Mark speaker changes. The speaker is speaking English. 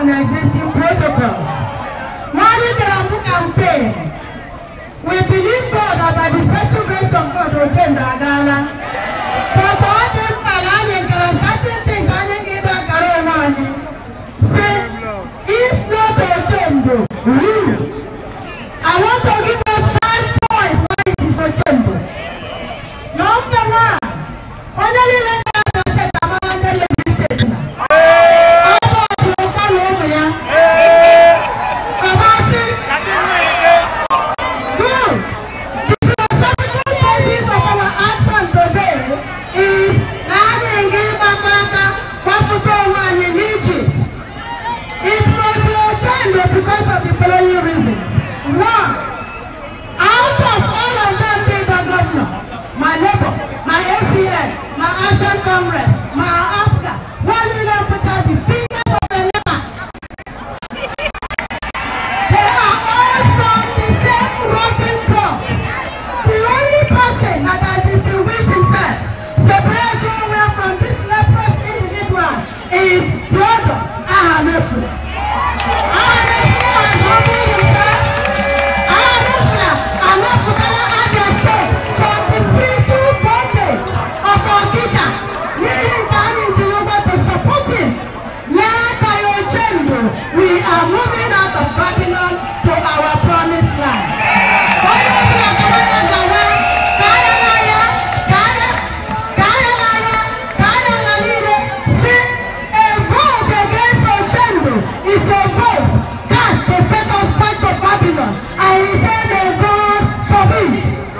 Speaker 1: on existing protocols. Monitoring campaign. We believe God that by the special grace of God, we change the gala. But all them paladin can certain things I didn't get that Karaman. Say, if not to change, I want to give us 5 points why it is so change. Number 1, only let us say Tamanda existed now. Because of the following reasons. 1, out of all of them being the governor, my neighbor, my ACN, my Action Congress,